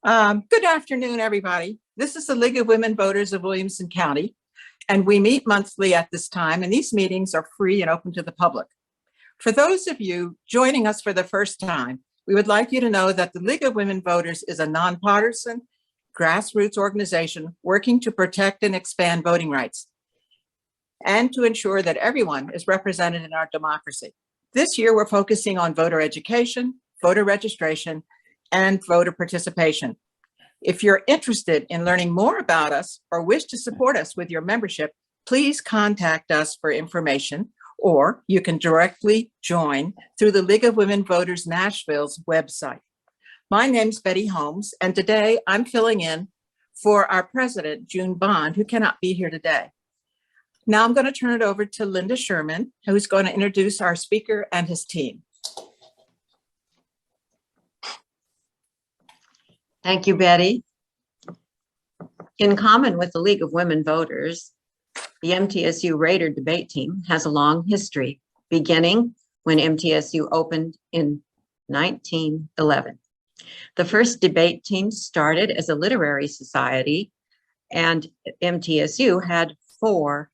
Good afternoon, everybody. This is the League of Women Voters of Williamson County, and we meet monthly at this time, and these meetings are free and open to the public. For those of you joining us for the first time, we would like you to know that the League of Women Voters is a nonpartisan, grassroots organization working to protect and expand voting rights and to ensure that everyone is represented in our democracy. This year, we're focusing on voter education, voter registration, and voter participation. If you're interested in learning more about us or wish to support us with your membership, please contact us for information, or you can directly join through the League of Women Voters Nashville's website. My name's Betty Holmes, and today I'm filling in for our president, June Bond, who cannot be here today. Now I'm going to turn it over to Linda Sherman, who's going to introduce our speaker and his team. Thank you, Betty. In common with the League of Women Voters, the MTSU Raider debate team has a long history, beginning when MTSU opened in 1911. The first debate team started as a literary society, and MTSU had 4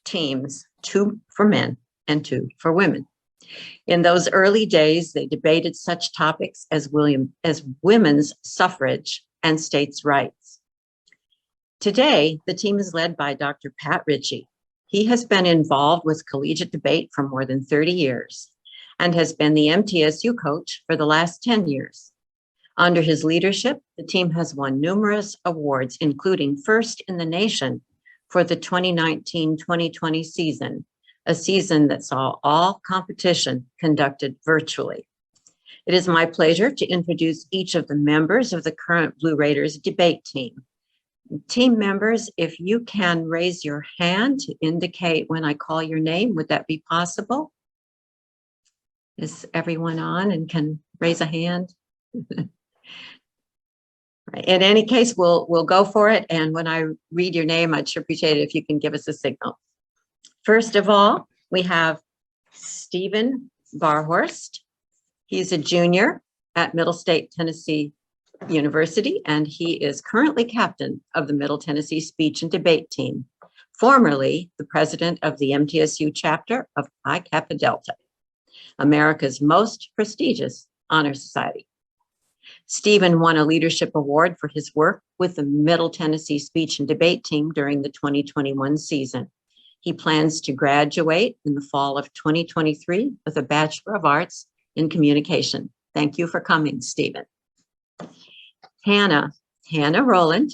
teams, 2 for men and 2 for women. In those early days, they debated such topics as women's suffrage and states' rights. Today, the team is led by Dr. Pat Ritchie. He has been involved with collegiate debate for more than 30 years and has been the MTSU coach for the last 10 years. Under his leadership, the team has won numerous awards, including first in the nation for the 2019-2020 season, a season that saw all competition conducted virtually. It is my pleasure to introduce each of the members of the current Blue Raiders debate team. Team members, if you can raise your hand to indicate when I call your name, would that be possible? Is everyone on and can raise a hand? In any case, we'll go for it. And when I read your name, I'd sure appreciate it if you can give us a signal. First of all, we have Stephen Barhorst. He's a junior at Middle State Tennessee University, and he is currently captain of the Middle Tennessee Speech and Debate Team, formerly the president of the MTSU chapter of Pi Kappa Delta, America's most prestigious honor society. Stephen won a leadership award for his work with the Middle Tennessee Speech and Debate Team during the 2021 season. He plans to graduate in the fall of 2023 with a Bachelor of Arts in Communication. Thank you for coming, Stephen. Hannah Rowland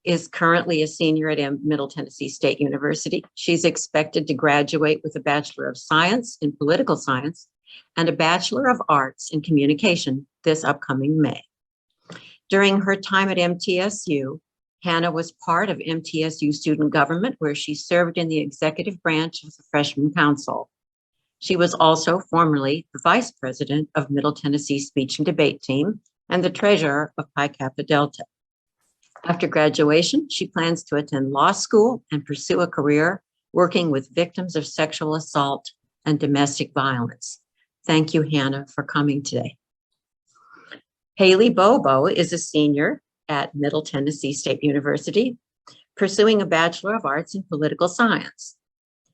is currently a senior at Middle Tennessee State University. She's expected to graduate with a Bachelor of Science in Political Science and a Bachelor of Arts in Communication this upcoming May. During her time at MTSU, Hannah was part of MTSU student government, where she served in the executive branch of the Freshman Council. She was also formerly the vice president of Middle Tennessee Speech and Debate Team and the treasurer of Pi Kappa Delta. After graduation, she plans to attend law school and pursue a career working with victims of sexual assault and domestic violence. Thank you, Hannah, for coming today. Haley Bobo is a senior at Middle Tennessee State University, pursuing a Bachelor of Arts in Political Science.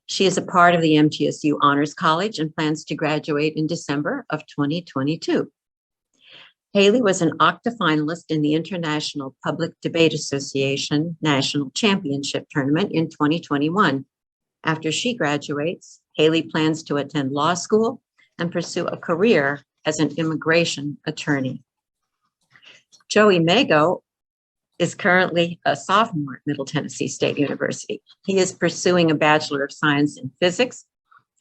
She is a part of the MTSU Honors College and plans to graduate in December of 2022. Haley was an OCTA finalist in the International Public Debate Association National Championship Tournament in 2021. After she graduates, Haley plans to attend law school and pursue a career as an immigration attorney. Joey Mago is currently a sophomore at Middle Tennessee State University. He is pursuing a Bachelor of Science in Physics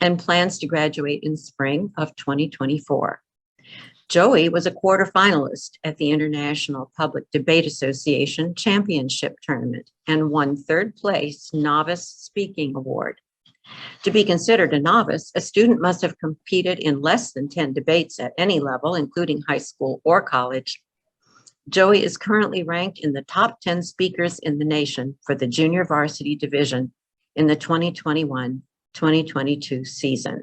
and plans to graduate in spring of 2024. Joey was a quarterfinalist at the International Public Debate Association Championship Tournament and won 3rd place Novice Speaking Award. To be considered a novice, a student must have competed in less than 10 debates at any level, including high school or college. Joey is currently ranked in the top 10 speakers in the nation for the junior varsity division in the 2021-2022 season.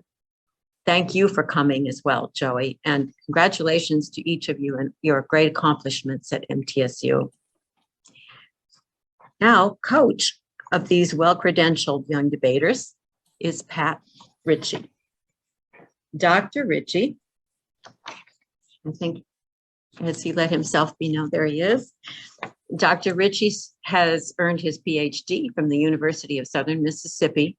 Thank you for coming as well, Joey, and congratulations to each of you and your great accomplishments at MTSU. Now, coach of these well-credentialed young debaters is Pat Ritchie. Dr. Ritchie, I think, has he let himself be known? There he is. Dr. Ritchie has earned his PhD from the University of Southern Mississippi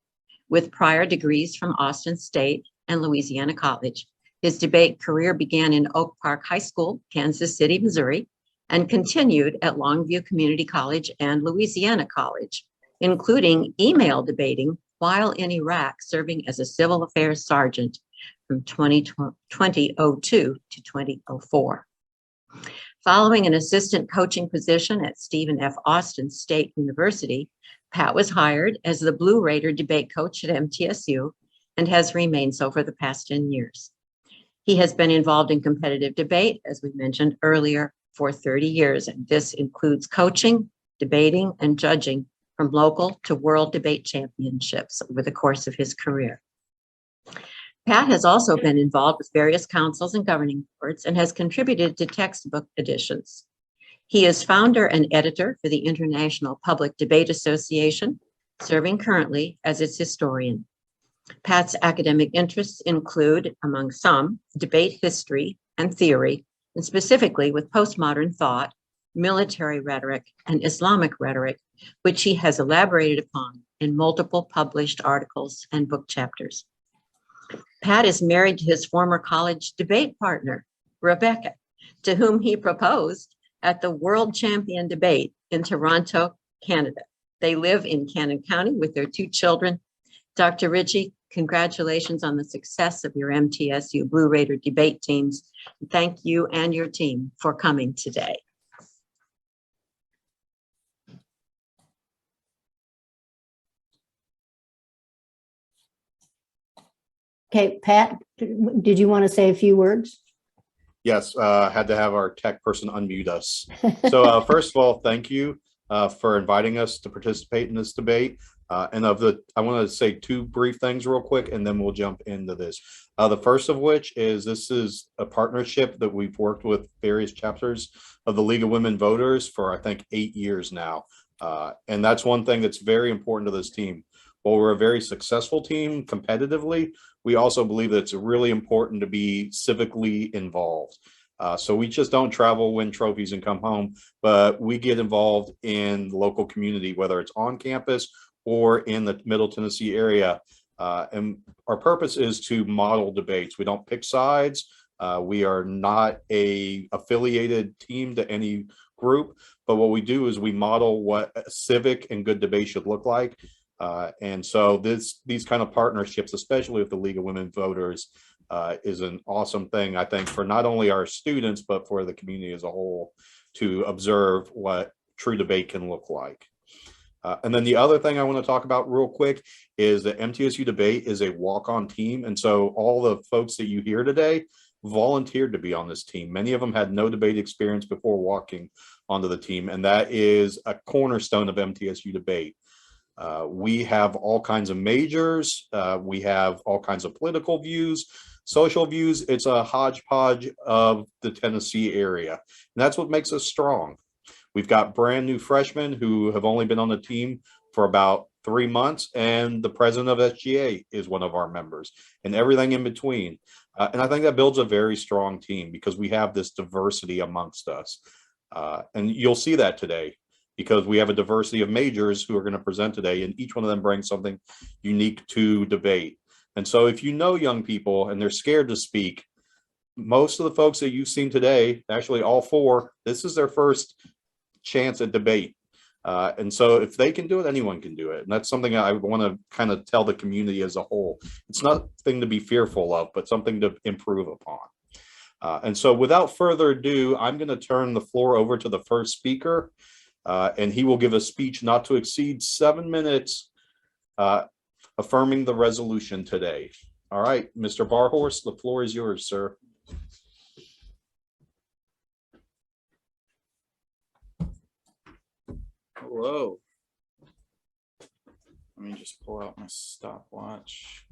with prior degrees from Austin State and Louisiana College. His debate career began in Oak Park High School, Kansas City, Missouri, and continued at Longview Community College and Louisiana College, including email debating while in Iraq, serving as a civil affairs sergeant from 2002 to 2004. Following an assistant coaching position at Stephen F. Austin State University, Pat was hired as the Blue Raider debate coach at MTSU and has remained so for the past 10 years. He has been involved in competitive debate, as we mentioned earlier, for 30 years, and this includes coaching, debating, and judging from local to world debate championships over the course of his career. Pat has also been involved with various councils and governing boards and has contributed to textbook editions. He is founder and editor for the International Public Debate Association, serving currently as its historian. Pat's academic interests include, among some, debate history and theory, and specifically with postmodern thought, military rhetoric, and Islamic rhetoric, which he has elaborated upon in multiple published articles and book chapters. Pat is married to his former college debate partner, Rebecca, to whom he proposed at the World Champion Debate in Toronto, Canada. They live in Cannon County with their 2 children. Dr. Ritchie, congratulations on the success of your MTSU Blue Raider debate teams. Thank you and your team for coming today. Okay, Pat, did you want to say a few words? Yes, had to have our tech person unmute us. So first of all, thank you for inviting us to participate in this debate. I want to say 2 brief things real quick, and then we'll jump into this. The first of which is this is a partnership that we've worked with various chapters of the League of Women Voters for, I think, 8 years now. And that's one thing that's very important to this team. While we're a very successful team competitively, we also believe that it's really important to be civically involved. So we just don't travel, win trophies, and come home, but we get involved in the local community, whether it's on campus or in the Middle Tennessee area. And our purpose is to model debates. We don't pick sides. We are not a affiliated team to any group, but what we do is we model what a civic and good debate should look like. And so these kind of partnerships, especially with the League of Women Voters, is an awesome thing, I think, for not only our students, but for the community as a whole to observe what true debate can look like. And then the other thing I want to talk about real quick is that MTSU Debate is a walk-on team. And so all the folks that you hear today volunteered to be on this team. Many of them had no debate experience before walking onto the team, and that is a cornerstone of MTSU Debate. We have all kinds of majors. We have all kinds of political views, social views. It's a hodgepodge of the Tennessee area. And that's what makes us strong. We've got brand new freshmen who have only been on the team for about 3 months, and the president of SGA is one of our members, and everything in between. And I think that builds a very strong team because we have this diversity amongst us. And you'll see that today, because we have a diversity of majors who are going to present today, and each one of them brings something unique to debate. And so if you know young people and they're scared to speak, most of the folks that you've seen today, actually all 4, this is their first chance at debate. And so if they can do it, anyone can do it. And that's something I want to kind of tell the community as a whole. It's nothing to be fearful of, but something to improve upon. And so without further ado, I'm going to turn the floor over to the first speaker. And he will give a speech not to exceed 7 minutes, affirming the resolution today. All right, Mr. Barhorst, the floor is yours, sir. Hello. Let me just pull out my stopwatch.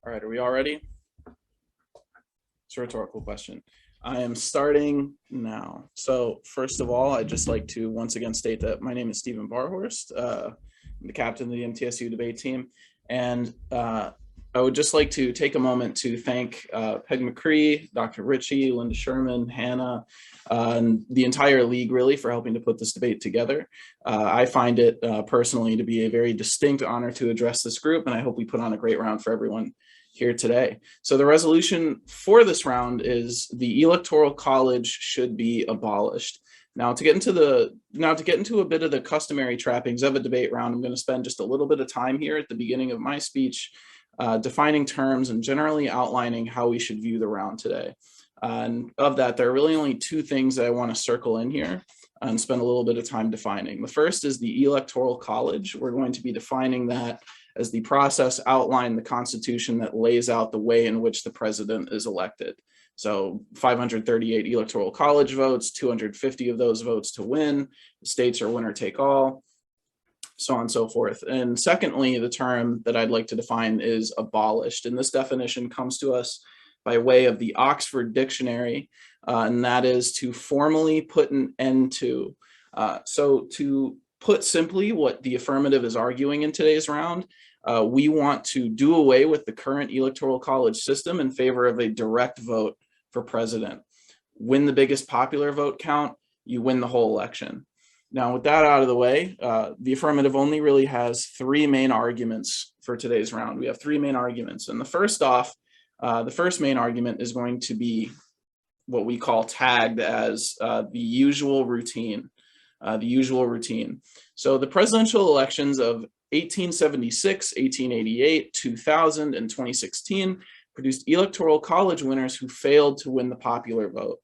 All right, are we all ready? It's a rhetorical question. I am starting now. So first of all, I'd just like to once again state that my name is Stephen Barhorst. I'm the captain of the mtsu debate team. And I would just like to take a moment to thank Peg McCree, Dr. Ritchie, Linda Sherman, Hannah, and the entire league really for helping to put this debate together. I find it personally to be a very distinct honor to address this group, and I hope we put on a great round for everyone here today. So the resolution for this round is the Electoral College should be abolished. Now to get into a bit of the customary trappings of a debate round, I'm going to spend just a little bit of time here at the beginning of my speech defining terms and generally outlining how we should view the round today. And of that, there are really only two things that I want to circle in here and spend a little bit of time defining. The first is the Electoral College. We're going to be defining that as the process outlined in the Constitution that lays out the way in which the president is elected. So 538 Electoral College votes, 250 of those votes to win. The states are winner take all, so on and so forth. And secondly, the term that I'd like to define is abolished. And this definition comes to us by way of the Oxford Dictionary, and that is to formally put an end to. So to put simply what the affirmative is arguing in today's round, we want to do away with the current Electoral College system in favor of a direct vote for president. Win the biggest popular vote count, you win the whole election. Now, with that out of the way, the affirmative only really has three main arguments for today's round. We have three main arguments. And the first main argument is going to be what we call tagged as the usual routine. So the presidential elections of 1876, 1888, 2000, and 2016 produced Electoral College winners who failed to win the popular vote.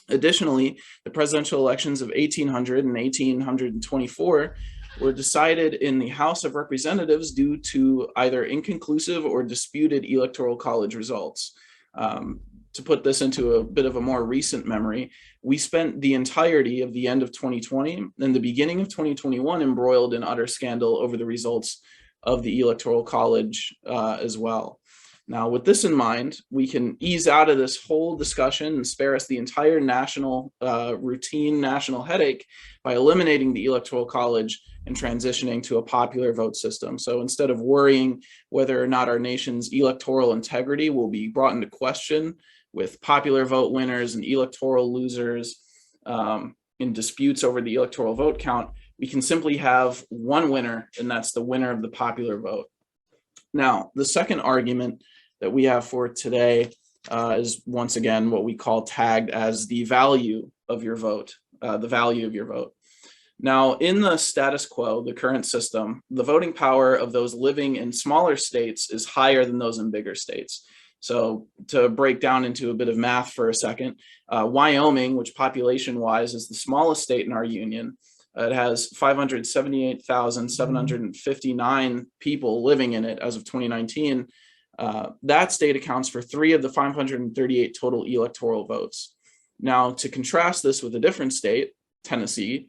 Additionally, the presidential elections of 1800 and 1824 were decided in the House of Representatives due to either inconclusive or disputed Electoral College results. To put this into a bit of a more recent memory, we spent the entirety of the end of 2020 and the beginning of 2021 embroiled in utter scandal over the results of the Electoral College as well. Now, with this in mind, we can ease out of this whole discussion and spare us the entire routine national headache by eliminating the Electoral College and transitioning to a popular vote system. So instead of worrying whether or not our nation's electoral integrity will be brought into question with popular vote winners and electoral losers in disputes over the electoral vote count, we can simply have one winner, and that's the winner of the popular vote. Now, the second argument that we have for today is once again what we call tagged as the value of your vote, Now, in the status quo, the current system, the voting power of those living in smaller states is higher than those in bigger states. So to break down into a bit of math for a second, Wyoming, which population-wise is the smallest state in our union, it has 578,759 people living in it as of 2019. That state accounts for 3 of the 538 total electoral votes. Now, to contrast this with a different state, Tennessee,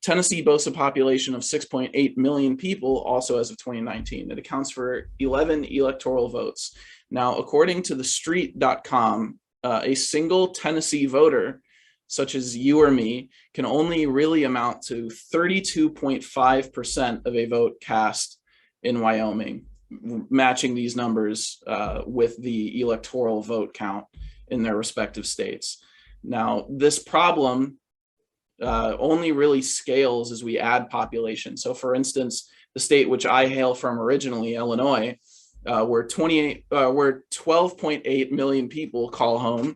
Tennessee boasts a population of 6.8 million people also as of 2019. It accounts for 11 electoral votes. Now, according to thestreet.com, a single Tennessee voter, such as you or me, can only really amount to 32.5% of a vote cast in Wyoming, matching these numbers with the electoral vote count in their respective states. Now, this problem only really scales as we add population. So for instance, the state which I hail from originally, Illinois, where 12.8 million people call home,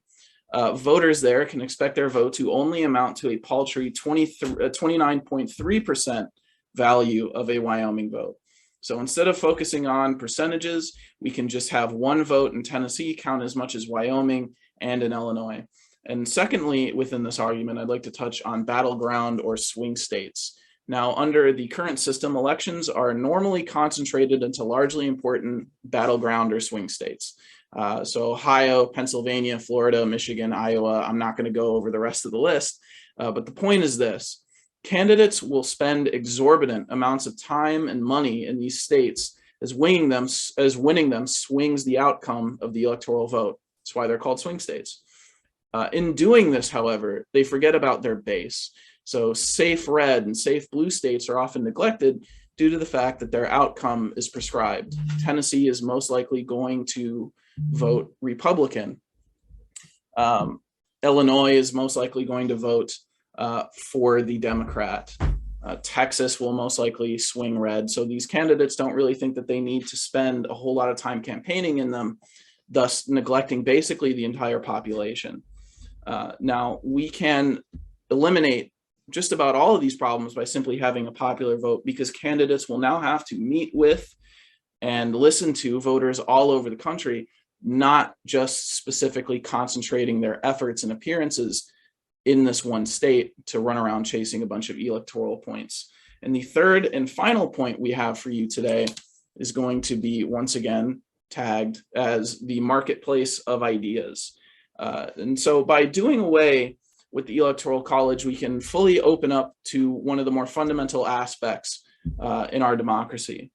voters there can expect their vote to only amount to a paltry 29.3% value of a Wyoming vote. So instead of focusing on percentages, we can just have one vote in Tennessee count as much as Wyoming and in Illinois. And secondly, within this argument, I'd like to touch on battleground or swing states. Now, under the current system, elections are normally concentrated into largely important battleground or swing states. So Ohio, Pennsylvania, Florida, Michigan, Iowa, I'm not going to go over the rest of the list, but the point is this. Candidates will spend exorbitant amounts of time and money in these states as winning them swings the outcome of the electoral vote. That's why they're called swing states. In doing this, however, they forget about their base. So safe red and safe blue states are often neglected due to the fact that their outcome is prescribed. Tennessee is most likely going to vote Republican. Illinois is most likely going to vote for the Democrat. Texas will most likely swing red. So these candidates don't really think that they need to spend a whole lot of time campaigning in them, thus neglecting basically the entire population. Now, we can eliminate just about all of these problems by simply having a popular vote, because candidates will now have to meet with and listen to voters all over the country, not just specifically concentrating their efforts and appearances in this one state to run around chasing a bunch of electoral points. And the third and final point we have for you today is going to be once again tagged as the marketplace of ideas. And so by doing away with the Electoral College, we can fully open up to one of the more fundamental aspects in our democracy.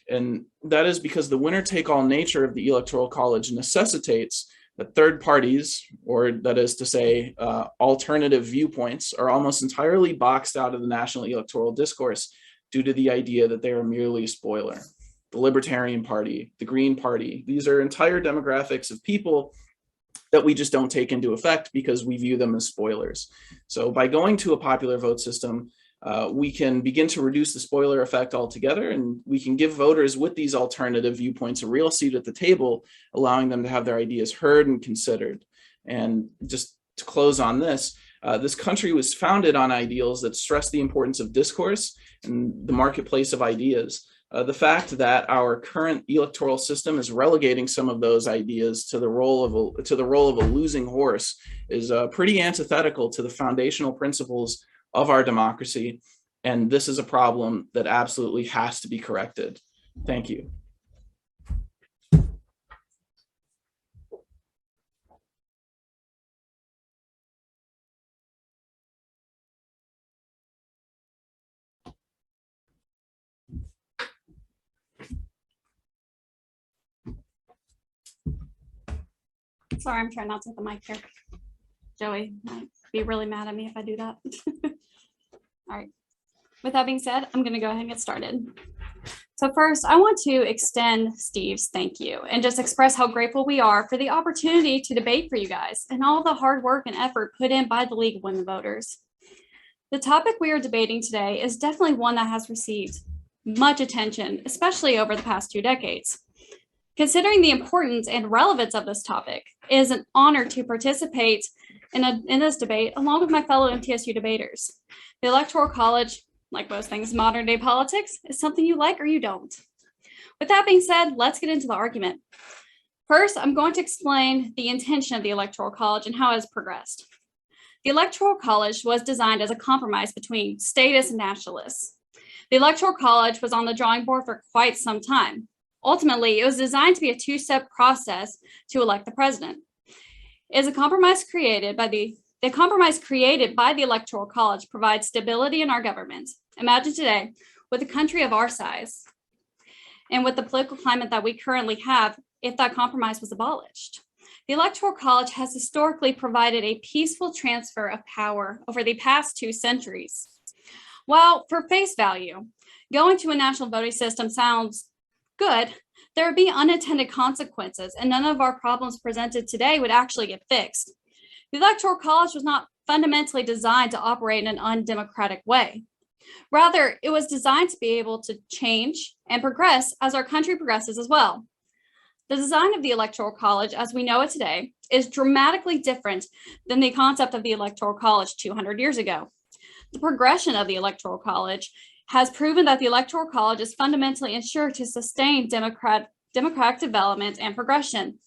And that is because the winner-take-all nature of the Electoral College necessitates that third parties, or that is to say, alternative viewpoints, are almost entirely boxed out of the national electoral discourse due to the idea that they are merely a spoiler. The Libertarian Party, the Green Party, these are entire demographics of people that we just don't take into effect because we view them as spoilers. So by going to a popular vote system, we can begin to reduce the spoiler effect altogether, and we can give voters with these alternative viewpoints a real seat at the table, allowing them to have their ideas heard and considered. And just to close on this, this country was founded on ideals that stress the importance of discourse and the marketplace of ideas. The fact that our current electoral system is relegating some of those ideas to the role of a losing horse is pretty antithetical to the foundational principles of our democracy, and this is a problem that absolutely has to be corrected. Thank you. Sorry, I'm trying not to hit the mic here. Joey might be really mad at me if I do that. All right. With that being said, I'm going to go ahead and get started. So first, I want to extend Steve's thank you and just express how grateful we are for the opportunity to debate for you guys and all the hard work and effort put in by the League of Women Voters. The topic we are debating today is definitely one that has received much attention, especially over the past 2 decades. Considering the importance and relevance of this topic, it is an honor to participate in this debate along with my fellow MTSU debaters. The Electoral College, like most things in modern day politics, is something you like or you don't. With that being said, let's get into the argument. First, I'm going to explain the intention of the Electoral College and how it has progressed. The Electoral College was designed as a compromise between statists and nationalists. The Electoral College was on the drawing board for quite some time. Ultimately, it was designed to be a 2-step process to elect the president. It is a compromise created by the Electoral College provides stability in our government. Imagine today, with a country of our size, and with the political climate that we currently have, if that compromise was abolished. The Electoral College has historically provided a peaceful transfer of power over the past 2 centuries. While for face value, going to a national voting system sounds good, there would be unintended consequences and none of our problems presented today would actually get fixed. The Electoral College was not fundamentally designed to operate in an undemocratic way. Rather, it was designed to be able to change and progress as our country progresses as well. The design of the Electoral College as we know it today is dramatically different than the concept of the Electoral College 200 years ago. The progression of the Electoral College has proven that the Electoral College is fundamentally ensured to sustain democratic development and progression.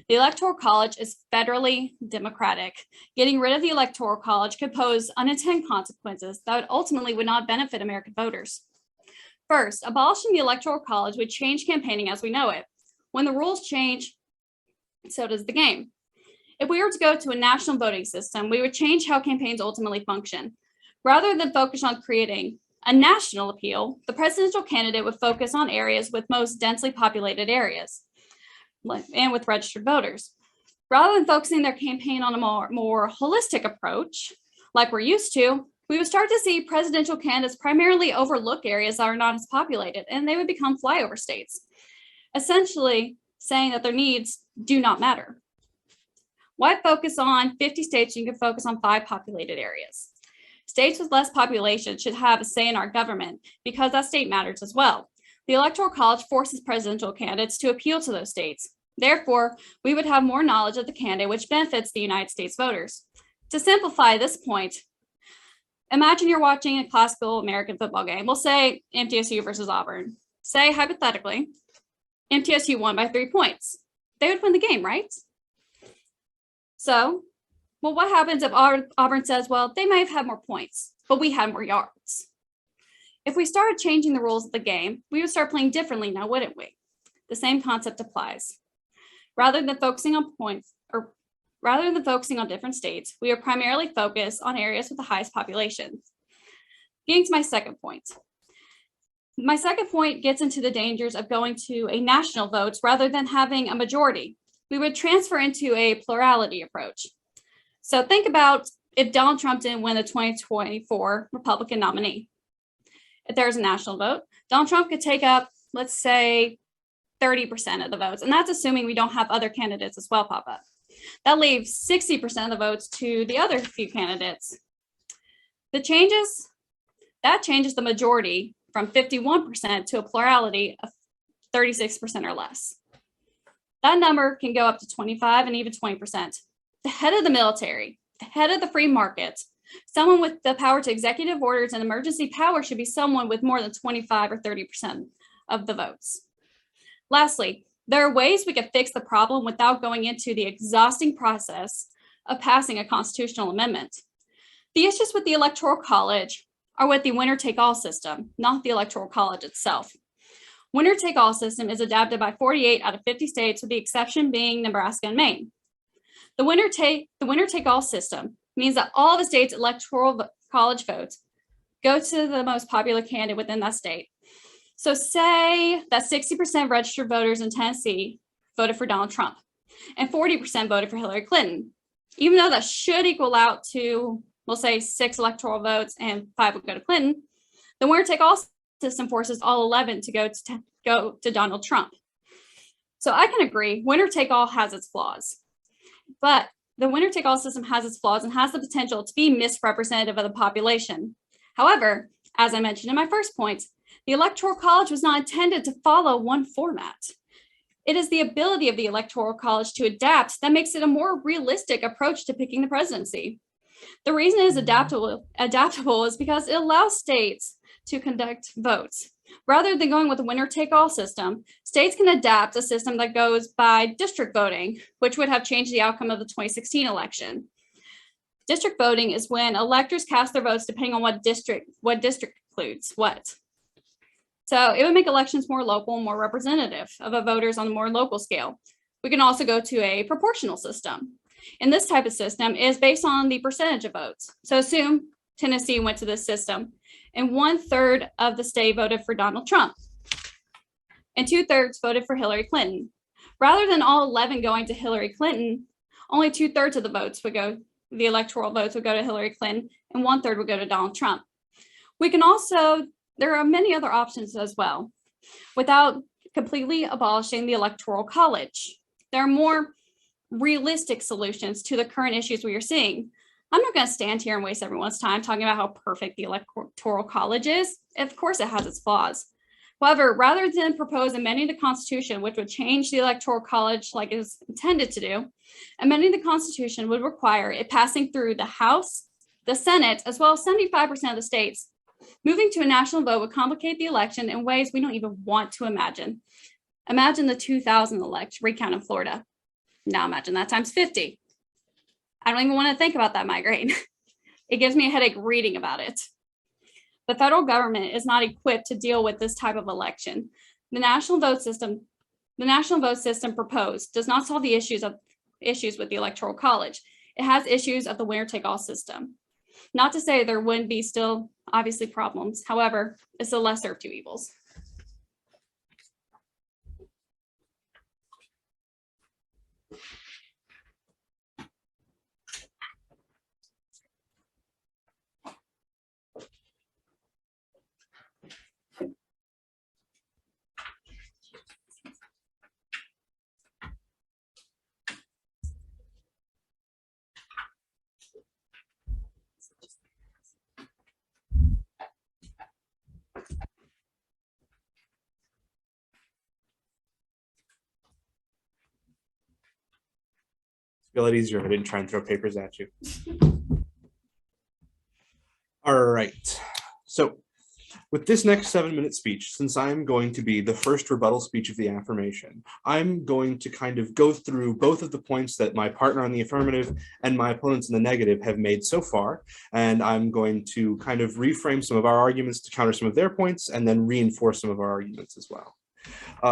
The Electoral College is federally democratic. Getting rid of the Electoral College could pose unintended consequences that ultimately would not benefit American voters. First, abolishing the Electoral College would change campaigning as we know it. When the rules change, so does the game. If we were to go to a national voting system, we would change how campaigns ultimately function. Rather than focus on creating a national appeal, the presidential candidate would focus on areas with most densely populated areas and with registered voters. Rather than focusing their campaign on a more holistic approach, like we're used to, we would start to see presidential candidates primarily overlook areas that are not as populated, and they would become flyover states, essentially saying that their needs do not matter. Why focus on 50 states when you can focus on 5 populated areas? States with less population should have a say in our government because that state matters as well. The Electoral College forces presidential candidates to appeal to those states. Therefore, we would have more knowledge of the candidate, which benefits the United States voters. To simplify this point, imagine you're watching a classical American football game. We'll say MTSU versus Auburn. Say, hypothetically, MTSU won by 3 points. They would win the game, right? So, well, what happens if Auburn says, well, they may have had more points, but we had more yards? If we started changing the rules of the game, we would start playing differently now, wouldn't we? The same concept applies. Rather than focusing on different states, we are primarily focused on areas with the highest population. Getting to my second point. My second point gets into the dangers of going to a national vote rather than having a majority. We would transfer into a plurality approach. So think about if Donald Trump didn't win the 2024 Republican nominee. If there's a national vote, Donald Trump could take up, let's say, 30% of the votes. And that's assuming we don't have other candidates as well pop up. That leaves 60% of the votes to the other few candidates. That changes the majority from 51% to a plurality of 36% or less. That number can go up to 25 and even 20%. The head of the military, the head of the free market, someone with the power to executive orders and emergency power should be someone with more than 25 or 30% of the votes. Lastly, there are ways we can fix the problem without going into the exhausting process of passing a constitutional amendment. The issues with the Electoral College are with the winner-take-all system, not the Electoral College itself. Winner-take-all system is adopted by 48 out of 50 states, with the exception being Nebraska and Maine. The winner-take-all system means that all of the state's Electoral College votes go to the most popular candidate within that state. So say that 60% of registered voters in Tennessee voted for Donald Trump and 40% voted for Hillary Clinton. Even though that should equal out to, we'll say, 6 electoral votes and 5 would go to Clinton, the winner-take-all system forces all 11 to go to Donald Trump. So I can agree, winner-take-all has its flaws, but the winner-take-all system has its flaws and has the potential to be misrepresentative of the population. However, as I mentioned in my first point, the Electoral College was not intended to follow one format. It is the ability of the Electoral College to adapt that makes it a more realistic approach to picking the presidency. The reason it is adaptable is because it allows states to conduct votes. Rather than going with a winner-take-all system, states can adapt a system that goes by district voting, which would have changed the outcome of the 2016 election. District voting is when electors cast their votes depending on what district includes what. So it would make elections more local and more representative of the voters on a more local scale. We can also go to a proportional system. And this type of system is based on the percentage of votes. So assume Tennessee went to this system and 1/3 of the state voted for Donald Trump and 2/3 voted for Hillary Clinton. Rather than all 11 going to Hillary Clinton, only 2/3 of the votes would go, the electoral votes would go to Hillary Clinton and 1/3 would go to Donald Trump. We can also, there are many other options as well without completely abolishing the Electoral College. There are more realistic solutions to the current issues we are seeing. I'm not going to stand here and waste everyone's time talking about how perfect the Electoral College is. Of course, it has its flaws. However, rather than propose amending the Constitution, which would change the Electoral College like it is intended to do, amending the Constitution would require it passing through the House, the Senate, as well as 75% of the states. Moving to a national vote would complicate the election in ways we don't even want to imagine. Imagine the 2000 recount in Florida. Now imagine that times 50. I don't even want to think about that migraine. It gives me a headache reading about it. The federal government is not equipped to deal with this type of election. The national vote system proposed does not solve the issues with the Electoral College. It has issues of the winner-take-all system. Not to say there wouldn't be still obviously problems. However, it's the lesser of two evils. A lot easier if I didn't try and throw papers at you. All right. So with this next 7-minute speech, since I'm going to be the first rebuttal speech of the affirmation, I'm going to kind of go through both of the points that my partner on the affirmative and my opponents in the negative have made so far. And I'm going to kind of reframe some of our arguments to counter some of their points and then reinforce some of our arguments as well.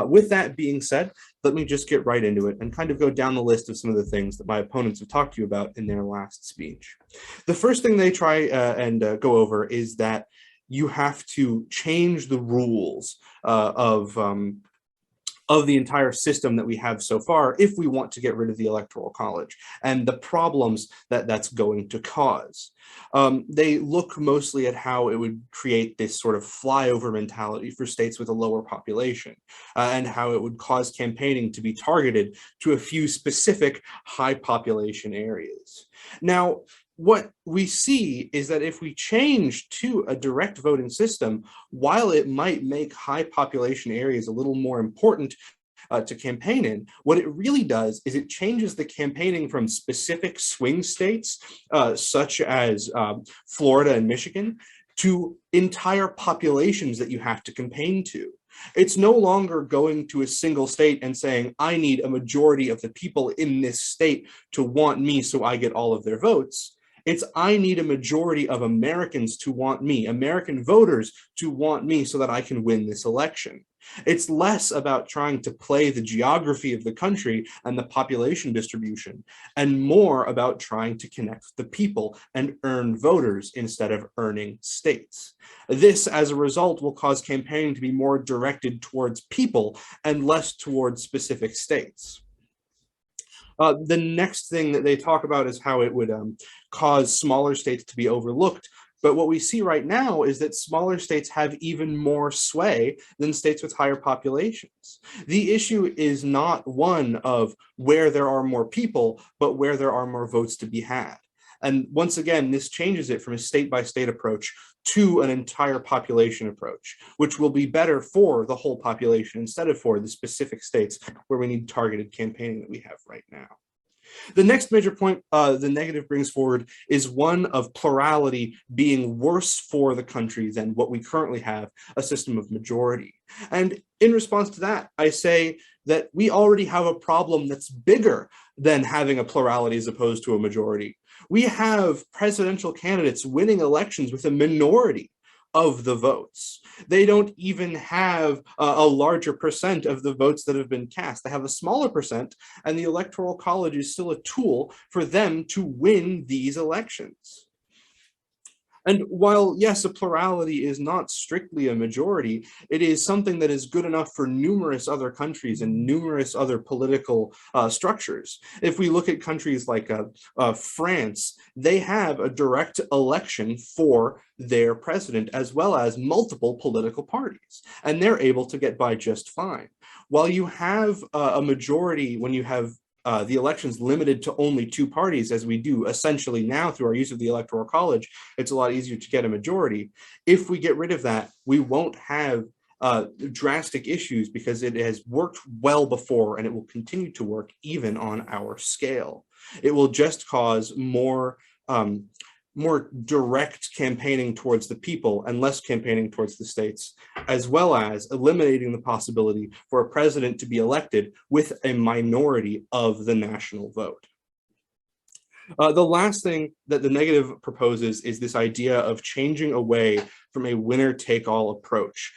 With that being said, let me just get right into it and kind of go down the list of some of the things that my opponents have talked to you about in their last speech. The first thing they try and go over is that you have to change the rules of the entire system that we have so far if we want to get rid of the Electoral College and the problems that that's going to cause. They look mostly at how it would create this sort of flyover mentality for states with a lower population and how it would cause campaigning to be targeted to a few specific high population areas. Now, what we see is that if we change to a direct voting system, while it might make high population areas a little more important to campaign in, what it really does is it changes the campaigning from specific swing states, such as Florida and Michigan, to entire populations that you have to campaign to. It's no longer going to a single state and saying, I need a majority of the people in this state to want me so I get all of their votes. It's I need a majority of Americans to want me, American voters to want me so that I can win this election. It's less about trying to play the geography of the country and the population distribution, and more about trying to connect the people and earn voters instead of earning states. This, as a result, will cause campaigning to be more directed towards people and less towards specific states. The next thing that they talk about is how it would cause smaller states to be overlooked. But what we see right now is that smaller states have even more sway than states with higher populations. The issue is not one of where there are more people, but where there are more votes to be had. And once again, this changes it from a state-by-state approach to an entire population approach, which will be better for the whole population instead of for the specific states where we need targeted campaigning that we have right now. The next major point the negative brings forward is one of plurality being worse for the country than what we currently have, a system of majority. And in response to that, I say that we already have a problem that's bigger than having a plurality as opposed to a majority. We have presidential candidates winning elections with a minority of the votes. They don't even have a larger percent of the votes that have been cast. They have a smaller percent, and the Electoral College is still a tool for them to win these elections. And while, yes, a plurality is not strictly a majority, it is something that is good enough for numerous other countries and numerous other political structures. If we look at countries like France, they have a direct election for their president, as well as multiple political parties, and they're able to get by just fine. While you have a majority, when you have the elections limited to only 2 parties, as we do essentially now through our use of the Electoral College, it's a lot easier to get a majority. If we get rid of that, we won't have drastic issues because it has worked well before and it will continue to work even on our scale. It will just cause more direct campaigning towards the people and less campaigning towards the states, as well as eliminating the possibility for a president to be elected with a minority of the national vote. The last thing that the negative proposes is this idea of changing away from a winner-take-all approach,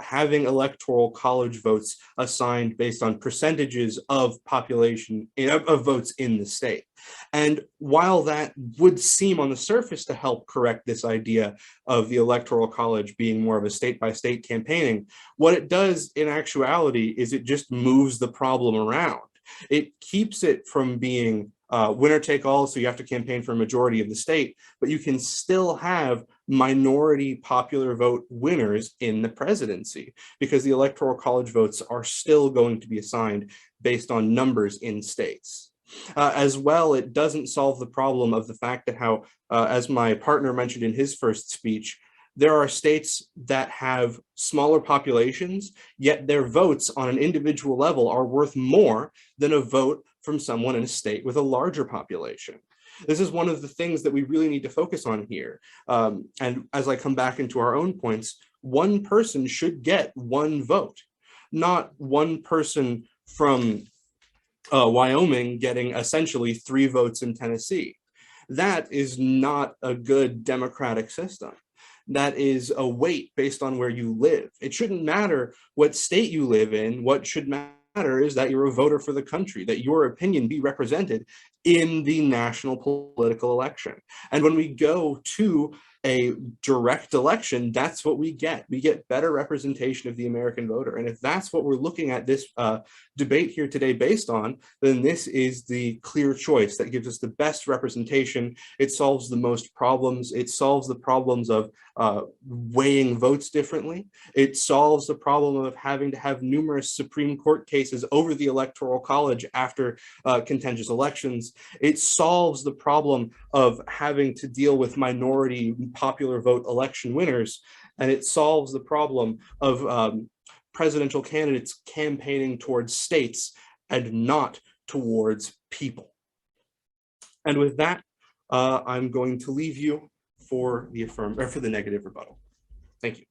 having electoral college votes assigned based on percentages of population of votes in the state. And while that would seem on the surface to help correct this idea of the Electoral College being more of a state-by-state campaigning, what it does in actuality is it just moves the problem around. It keeps it from being winner take all, so you have to campaign for a majority of the state, but you can still have minority popular vote winners in the presidency because the Electoral College votes are still going to be assigned based on numbers in states. As well, it doesn't solve the problem of the fact that how, as my partner mentioned in his first speech, there are states that have smaller populations, yet their votes on an individual level are worth more than a vote from someone in a state with a larger population. This is one of the things that we really need to focus on here. And as I come back into our own points, one person should get one vote, not one person from Wyoming getting essentially 3 votes in Tennessee. That is not a good democratic system. That is a weight based on where you live. It shouldn't matter what state you live in. What should matter is that you're a voter for the country, that your opinion be represented in the national political election. And when we go to a direct election, that's what we get. We get better representation of the American voter. And if that's what we're looking at this debate here today based on, then this is the clear choice that gives us the best representation. It solves the most problems. It solves the problems of weighing votes differently. It solves the problem of having to have numerous Supreme Court cases over the Electoral College after contentious elections. It solves the problem of having to deal with minority popular vote election winners, and it solves the problem of presidential candidates campaigning towards states and not towards people. And with that, I'm going to leave you for the negative rebuttal. Thank you.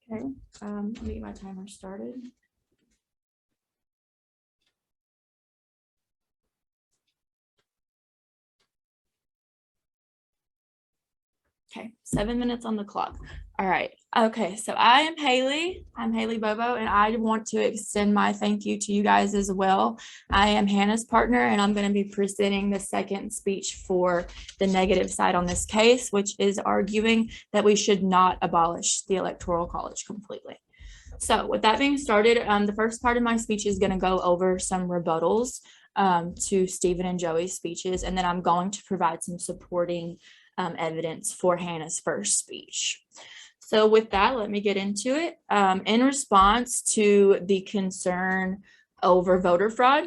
Okay, let me get my timer started. Okay, 7 minutes on the clock. All right. Okay, so I am Haley. I'm Haley Bobo, and I want to extend my thank you to you guys as well. I am Hannah's partner, and I'm going to be presenting the second speech for the negative side on this case, which is arguing that we should not abolish the Electoral College completely. So with that being started, the first part of my speech is going to go over some rebuttals to Stephen and Joey's speeches, and then I'm going to provide some supporting evidence for Hannah's first speech. So with that, let me get into it. In response to the concern over voter fraud,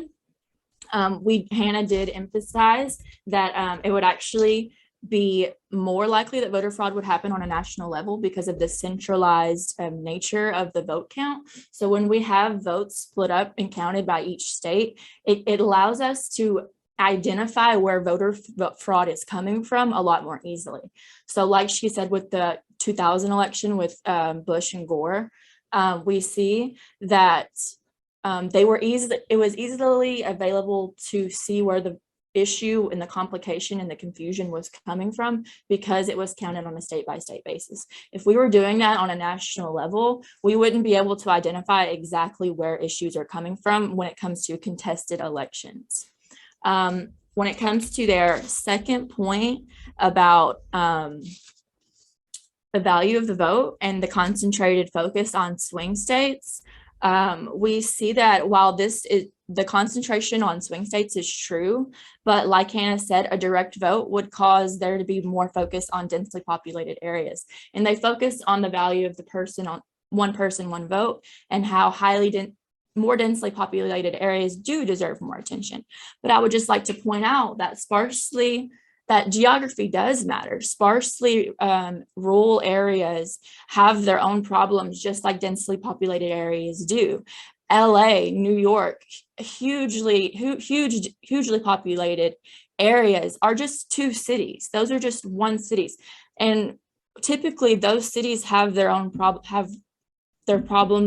Hannah did emphasize that it would actually be more likely that voter fraud would happen on a national level because of the centralized nature of the vote count. So when we have votes split up and counted by each state, it allows us to identify where voter fraud is coming from a lot more easily. So like she said, with the 2000 election with Bush and Gore, we see that it was easily available to see where the issue and the complication and the confusion was coming from because it was counted on a state-by-state basis. If we were doing that on a national level, we wouldn't be able to identify exactly where issues are coming from when it comes to contested elections. When it comes to their second point about the value of the vote and the concentrated focus on swing states, we see that while the concentration on swing states is true, but like Hannah said, a direct vote would cause there to be more focus on densely populated areas. And they focus on the value of the person on one person, one vote, and how more densely populated areas do deserve more attention. But I would just like to point out that sparsely that geography does matter. Sparsely rural areas have their own problems, just like densely populated areas do. LA, New York, hugely populated areas are just two cities. Those are just one cities. And typically those cities have their own problems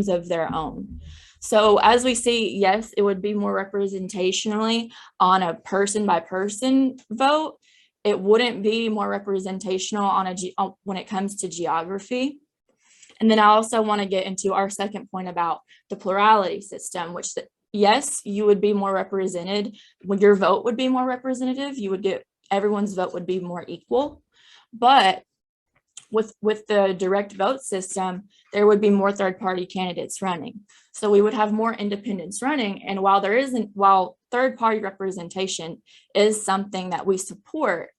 of their own. So as we see, yes, it would be more representationally on a person by person vote. It wouldn't be more representational on when it comes to geography. And then I also want to get into our second point about the plurality system, which yes, you would be more represented when your vote would be more representative. You would get everyone's vote would be more equal. But with the direct vote system, there would be more third-party candidates running. So we would have more independents running. And while third-party representation is something that we support,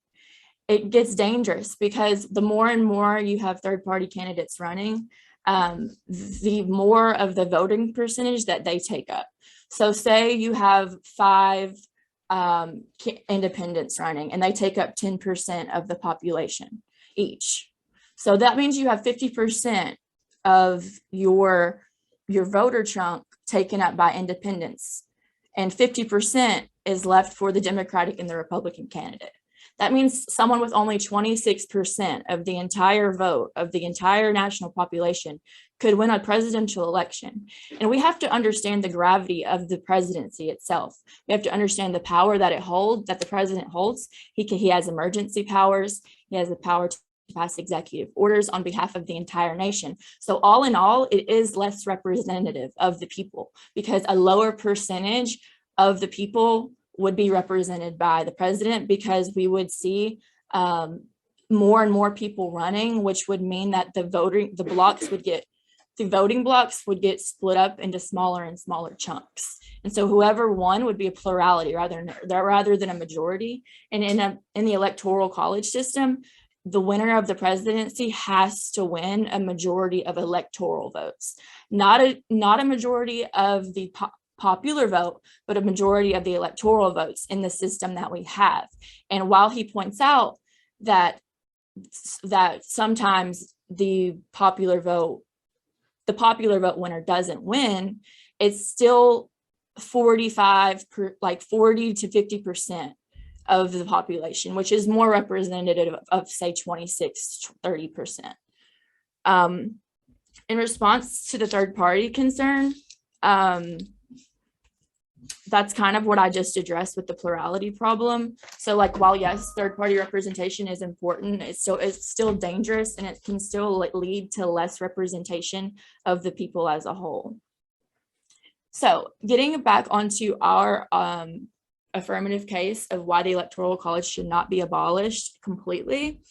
it gets dangerous because the more and more you have third-party candidates running, the more of the voting percentage that they take up. So say you have 5 independents running and they take up 10% of the population each. So that means you have 50% of your voter chunk taken up by independents, and 50% is left for the Democratic and the Republican candidate. That means someone with only 26% of the entire vote of the entire national population could win a presidential election. And we have to understand the gravity of the presidency itself. We have to understand the power that the president holds. He has emergency powers. He has the power to pass executive orders on behalf of the entire nation. So all in all, it is less representative of the people because a lower percentage of the people would be represented by the president, because we would see more and more people running, which would mean that the voting blocks would get split up into smaller and smaller chunks. And so whoever won would be a plurality rather than a majority. And in the Electoral College system, the winner of the presidency has to win a majority of electoral votes, not a majority of the popular vote, but a majority of the electoral votes in the system that we have. And while he points out that sometimes the popular vote winner doesn't win, it's still 40 to 50% of the population, which is more representative of say 26-30%. In response to the third party concern, that's kind of what I just addressed with the plurality problem. So like, while yes, third party representation is important, it's still dangerous, and it can still lead to less representation of the people as a whole. So getting back onto our affirmative case of why the Electoral College should not be abolished completely,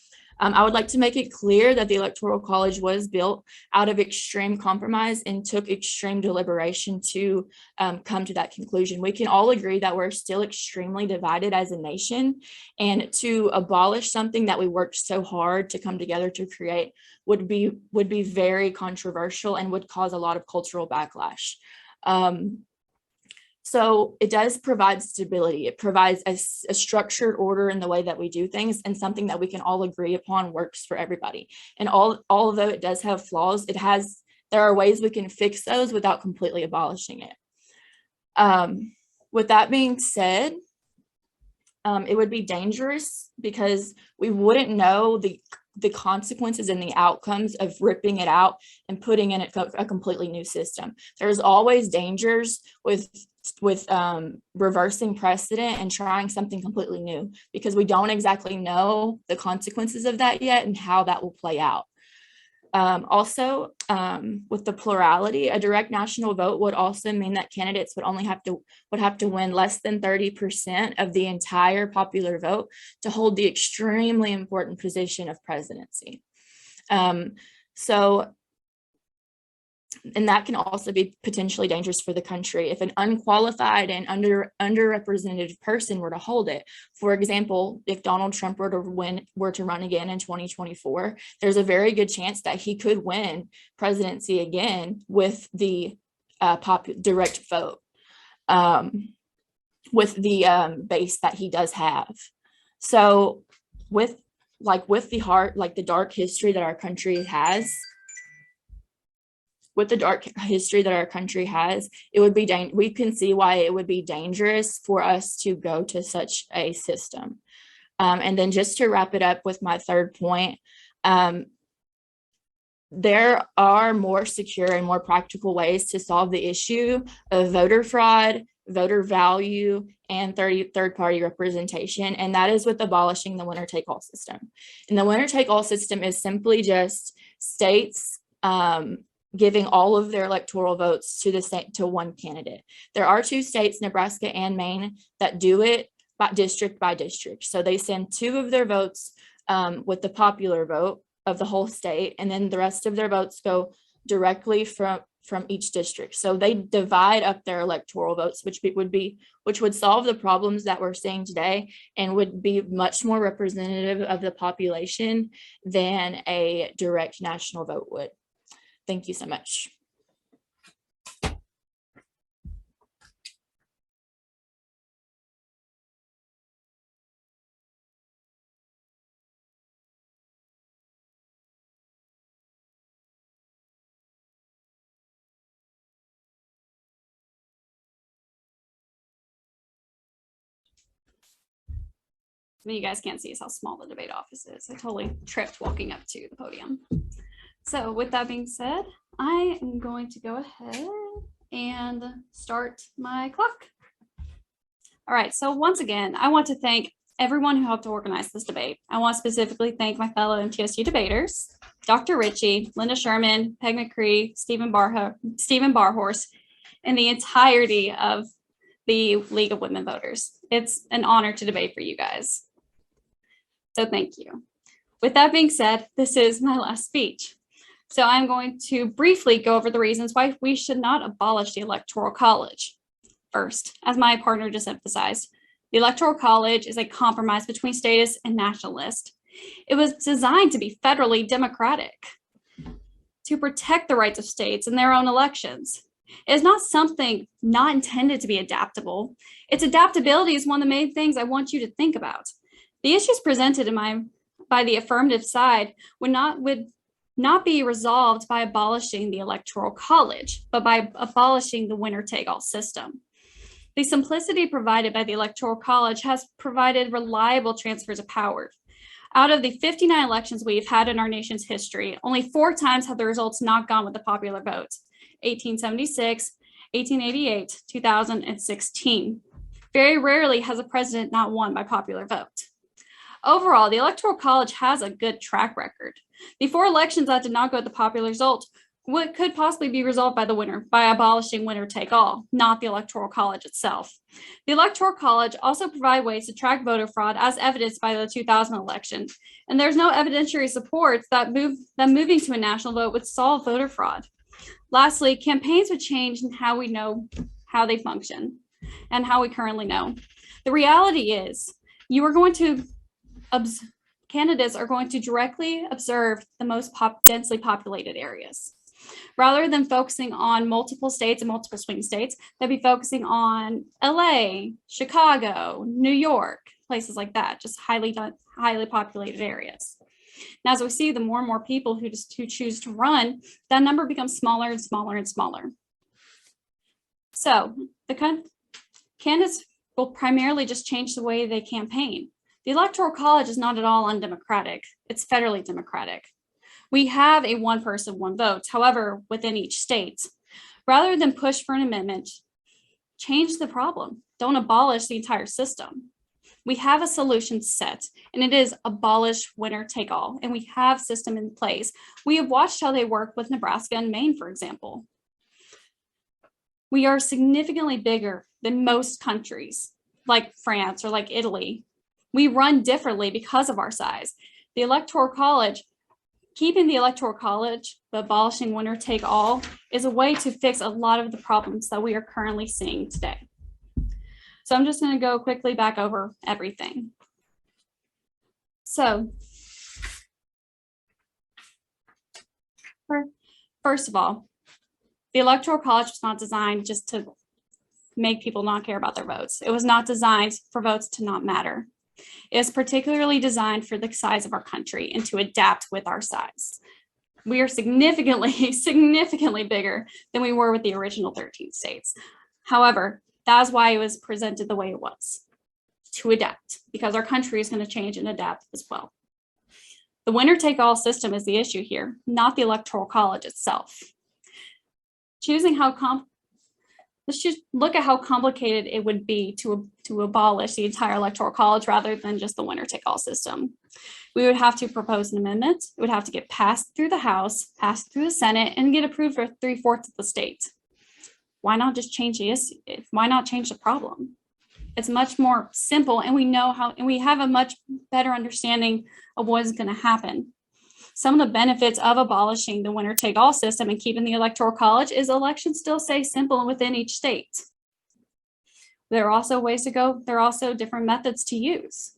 I would like to make it clear that the Electoral College was built out of extreme compromise and took extreme deliberation to come to that conclusion. We can all agree that we're still extremely divided as a nation, and to abolish something that we worked so hard to come together to create would be very controversial and would cause a lot of cultural backlash. So it does provide stability. It provides a structured order in the way that we do things, and something that we can all agree upon works for everybody. And although it does have flaws, there are ways we can fix those without completely abolishing it. With that being said, it would be dangerous because we wouldn't know the consequences and the outcomes of ripping it out and putting in a completely new system. There's always dangers with reversing precedent and trying something completely new, because we don't exactly know the consequences of that yet and how that will play out. Also, with the plurality, a direct national vote would also mean that candidates would have to win less than 30% of the entire popular vote to hold the extremely important position of presidency. And that can also be potentially dangerous for the country if an unqualified and underrepresented person were to hold it. For example, if Donald Trump were to run again in 2024, there's a very good chance that he could win presidency again with the direct vote, with the base that he does have. So with the dark history that our country has, it would be we can see why it would be dangerous for us to go to such a system. And then just to wrap it up with my third point, there are more secure and more practical ways to solve the issue of voter fraud, voter value, and third-party representation, and that is with abolishing the winner-take-all system. And the winner-take-all system is simply just states giving all of their electoral votes to one candidate. There are 2 states, Nebraska and Maine, that do it by district. So they send 2 of their votes with the popular vote of the whole state, and then the rest of their votes go directly from each district. So they divide up their electoral votes, which would solve the problems that we're seeing today and would be much more representative of the population than a direct national vote would. Thank you so much. What you guys can't see is how small the debate office is. I totally tripped walking up to the podium. So with that being said, I am going to go ahead and start my clock. All right, so once again, I want to thank everyone who helped to organize this debate. I want to specifically thank my fellow mtsu debaters, Dr. Ritchie, Linda Sherman, Peg McCree, Stephen Barhorst, and the entirety of the League of Women Voters. It's an honor to debate for you guys. So thank you. With that being said, this is my last speech. So I'm going to briefly go over the reasons why we should not abolish the Electoral College. First, as my partner just emphasized, the Electoral College is a compromise between statist and nationalist. It was designed to be federally democratic, to protect the rights of states in their own elections. It is not something not intended to be adaptable. Its adaptability is one of the main things I want you to think about. The issues presented by the affirmative side would not be resolved by abolishing the Electoral College, but by abolishing the winner-take-all system. The simplicity provided by the Electoral College has provided reliable transfers of power. Out of the 59 elections we've had in our nation's history, only 4 times have the results not gone with the popular vote: 1876, 1888, 2016. Very rarely has a president not won by popular vote. Overall, the Electoral College has a good track record. The 4 elections that did not go with the popular result could possibly be resolved by abolishing winner take all, not the Electoral College itself. The Electoral College also provides ways to track voter fraud, as evidenced by the 2000 election. And there's no evidentiary support that moving to a national vote would solve voter fraud. Lastly, campaigns would change in how we know how they function and how we currently know. The reality is candidates are going to directly observe the most densely populated areas. Rather than focusing on multiple states and multiple swing states, they'll be focusing on LA, Chicago, New York, places like that, just highly populated areas. Now, as we see, the more and more people who choose to run, that number becomes smaller and smaller and smaller. So the candidates will primarily just change the way they campaign. The Electoral College is not at all undemocratic. It's federally democratic. We have a one person, one vote, however, within each state. Rather than push for an amendment, change the problem. Don't abolish the entire system. We have a solution set, and it is abolish winner take all, and we have system in place. We have watched how they work with Nebraska and Maine, for example. We are significantly bigger than most countries, like France or like Italy. We run differently because of our size. The Electoral College, keeping the Electoral College, but abolishing winner take all, is a way to fix a lot of the problems that we are currently seeing today. So I'm just going to go quickly back over everything. So first of all, the Electoral College was not designed just to make people not care about their votes. It was not designed for votes to not matter. It is particularly designed for the size of our country and to adapt with our size. We are significantly bigger than we were with the original 13 states. However, that's why it was presented the way it was, to adapt, because our country is going to change and adapt as well. The winner-take-all system is the issue here, not the Electoral College itself. Let's just look at how complicated it would be to abolish the entire Electoral College rather than just the winner-take-all system. We would have to propose an amendment. It would have to get passed through the House, passed through the Senate, and get approved for 3/4 of the state. Why not just change the issue? Why not change the problem? It's much more simple, and we know how, and we have a much better understanding of what is going to happen. Some of the benefits of abolishing the winner-take-all system and keeping the Electoral College is elections still stay simple within each state. There are also ways to go. There are also different methods to use.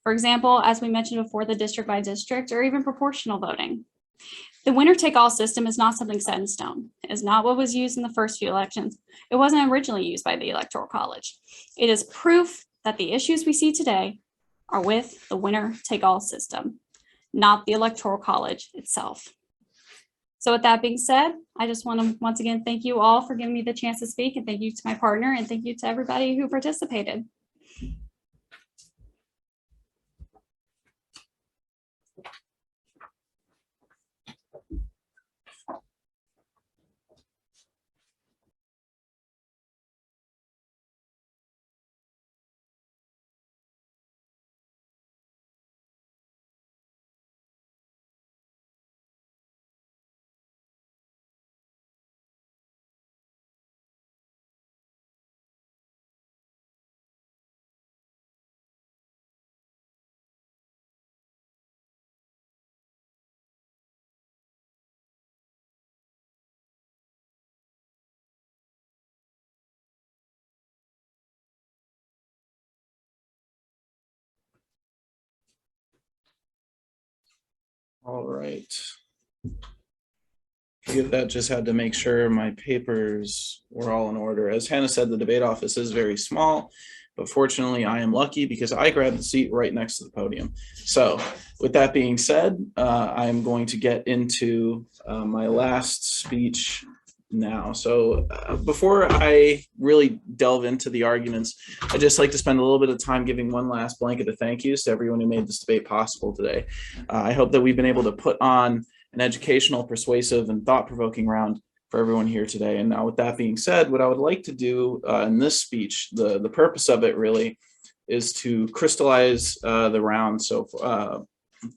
For example, as we mentioned before, the district by district or even proportional voting. The winner-take-all system is not something set in stone. It is not what was used in the first few elections. It wasn't originally used by the Electoral College. It is proof that the issues we see today are with the winner-take-all system, not the Electoral College itself. So with that being said, I just want to once again thank you all for giving me the chance to speak, and thank you to my partner, and thank you to everybody who participated. All right. Forgive that, just had to make sure my papers were all in order. As Hannah said, the debate office is very small, but fortunately I am lucky because I grabbed the seat right next to the podium. So with that being said, I'm going to get into my last speech now. So before I really delve into the arguments, I'd just like to spend a little bit of time giving one last blanket of thank yous to everyone who made this debate possible today. I hope that we've been able to put on an educational, persuasive, and thought-provoking round for everyone here today. And now with that being said, what I would like to do in this speech, the purpose of it really is to crystallize the round, so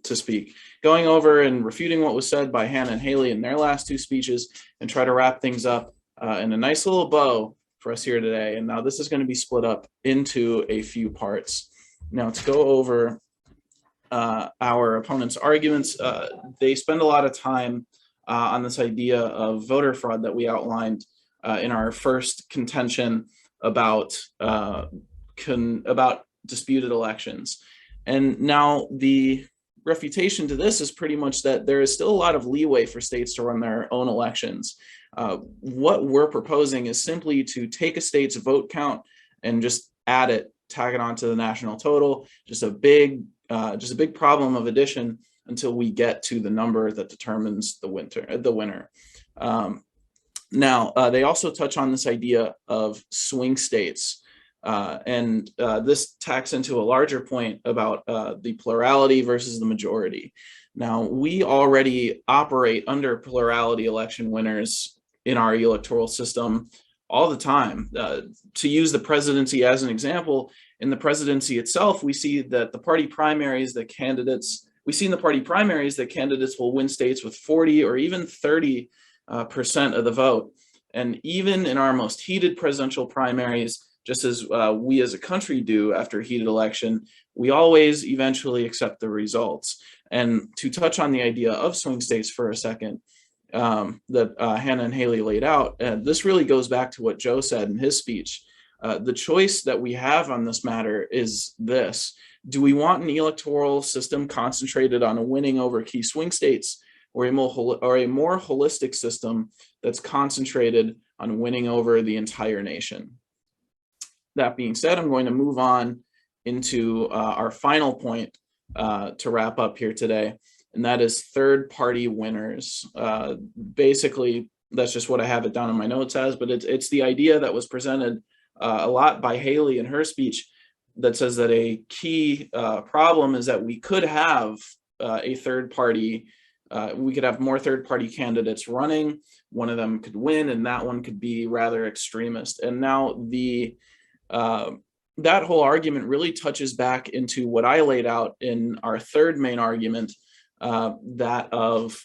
to speak, going over and refuting what was said by Hannah and Haley in their last two speeches, and try to wrap things up in a nice little bow for us here today. And now this is going to be split up into a few parts. Now to go over our opponents' arguments, they spend a lot of time on this idea of voter fraud that we outlined in our first contention about disputed elections. And now the refutation to this is pretty much that there is still a lot of leeway for states to run their own elections. What we're proposing is simply to take a state's vote count and just add it, tag it onto the national total, just a big problem of addition until we get to the number that determines the winner. Now, they also touch on this idea of swing states. And this tacks into a larger point about the plurality versus the majority. Now, we already operate under plurality election winners in our electoral system all the time. To use the presidency as an example, in the presidency itself, we see that the party primaries that candidates, will win states with 40 or even 30% of the vote. And even in our most heated presidential primaries, just as we as a country do after a heated election, we always eventually accept the results. And to touch on the idea of swing states for a second, that Hannah and Haley laid out, this really goes back to what Joe said in his speech. The choice that we have on this matter is this: do we want an electoral system concentrated on winning over key swing states, or a more holistic system that's concentrated on winning over the entire nation? That being said, I'm going to move on into our final point to wrap up here today, and that is third-party winners. Basically, that's just what I have it down in my notes as, but it's the idea that was presented a lot by Haley in her speech that says that a key problem is that we could have a third party, we could have more third party candidates running. One of them could win and that one could be rather extremist. And now that whole argument really touches back into what I laid out in our third main argument, that of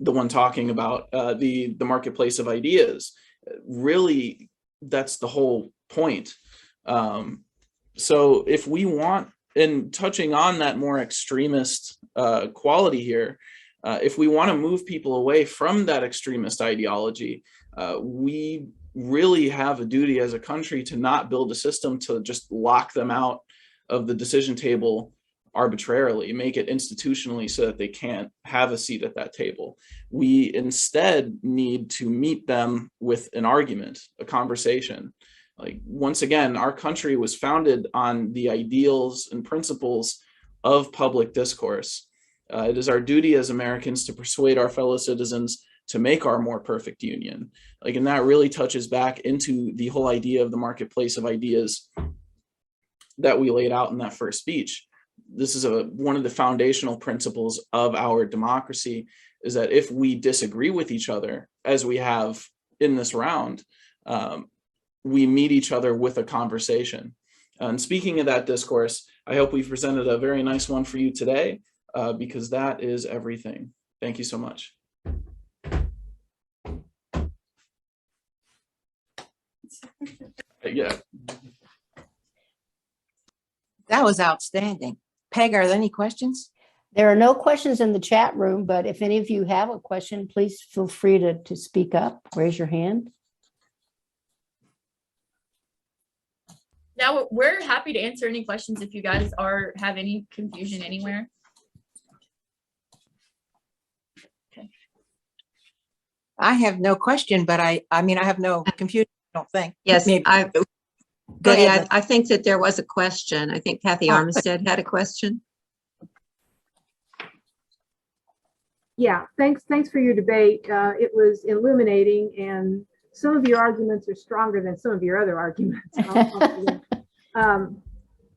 the one talking about the marketplace of ideas. Really, that's the whole point. So if we want, and touching on that more extremist quality here, if we want to move people away from that extremist ideology, we really have a duty as a country to not build a system to just lock them out of the decision table arbitrarily, make it institutionally so that they can't have a seat at that table. We instead need to meet them with an argument, a conversation. Like, once again, our country was founded on the ideals and principles of public discourse. It is our duty as Americans to persuade our fellow citizens to make our more perfect union. Like, and that really touches back into the whole idea of the marketplace of ideas that we laid out in that first speech. This is one of the foundational principles of our democracy, is that if we disagree with each other, as we have in this round, we meet each other with a conversation. And speaking of that discourse, I hope we've presented a very nice one for you today, because that is everything. Thank you so much. Yeah. That was outstanding. Peg, are there any questions? There are no questions in the chat room, but if any of you have a question, please feel free to speak up, raise your hand. Now we're happy to answer any questions if you guys have any confusion anywhere. Okay. I have no question, but I mean, I have no confusion, I don't think. Yes, Maybe. Go Betty, ahead. I think that there was a question. I think Kathy Armistead had a question. Yeah, thanks for your debate. It was illuminating, and some of your arguments are stronger than some of your other arguments.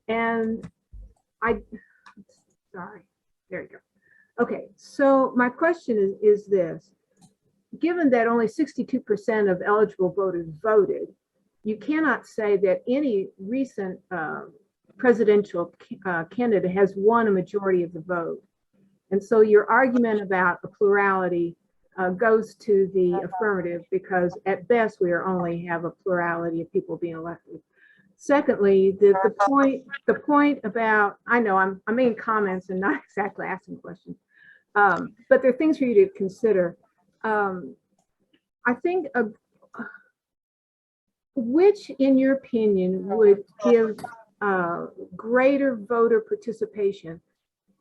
And sorry, there you go. Okay, so my question is this. Given that only 62% of eligible voters voted, you cannot say that any recent presidential candidate has won a majority of the vote. And so your argument about a plurality goes to the affirmative, because at best we only have a plurality of people being elected. Secondly, the point about, I know I'm making comments and not exactly asking questions, but there are things for you to consider. I think which, in your opinion, would give greater voter participation?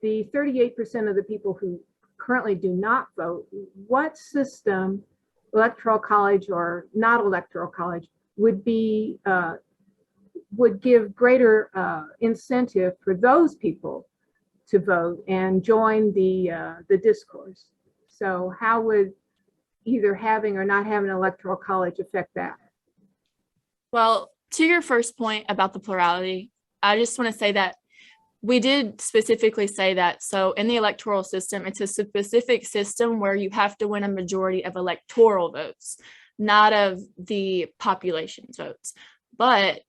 The 38% of the people who currently do not vote, what system, Electoral College or not Electoral College, would give greater incentive for those people to vote and join the discourse? So how would either having or not having an Electoral College affect that? Well, to your first point about the plurality, I just want to say that we did specifically say that. So in the electoral system, it's a specific system where you have to win a majority of electoral votes, not of the population's votes. But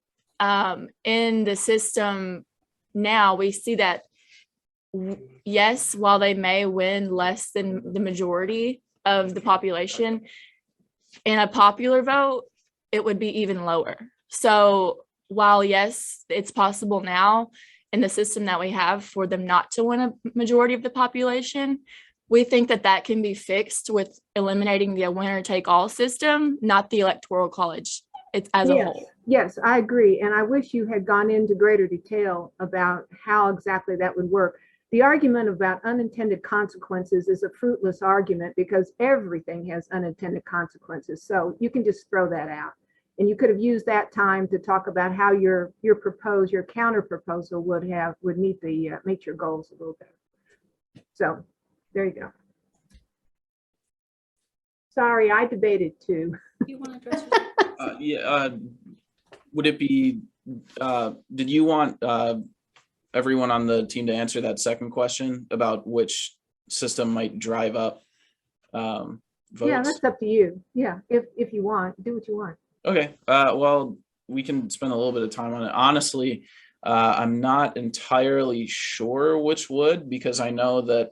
in the system now, we see that, yes, while they may win less than the majority of the population, in a popular vote, it would be even lower. So while, yes, it's possible now in the system that we have for them not to win a majority of the population, we think that that can be fixed with eliminating the winner take all system, not the Electoral College as a whole. Yes, I agree. And I wish you had gone into greater detail about how exactly that would work. The argument about unintended consequences is a fruitless argument, because everything has unintended consequences. So you can just throw that out. And you could have used that time to talk about how your counter proposal would meet your goals a little better. So there you go. Sorry, I debated too. You want to address Would it be, did you want everyone on the team to answer that second question about which system might drive up votes? Yeah, that's up to you. Yeah, if you want, do what you want. Okay, well, we can spend a little bit of time on it. Honestly, I'm not entirely sure which would, because I know that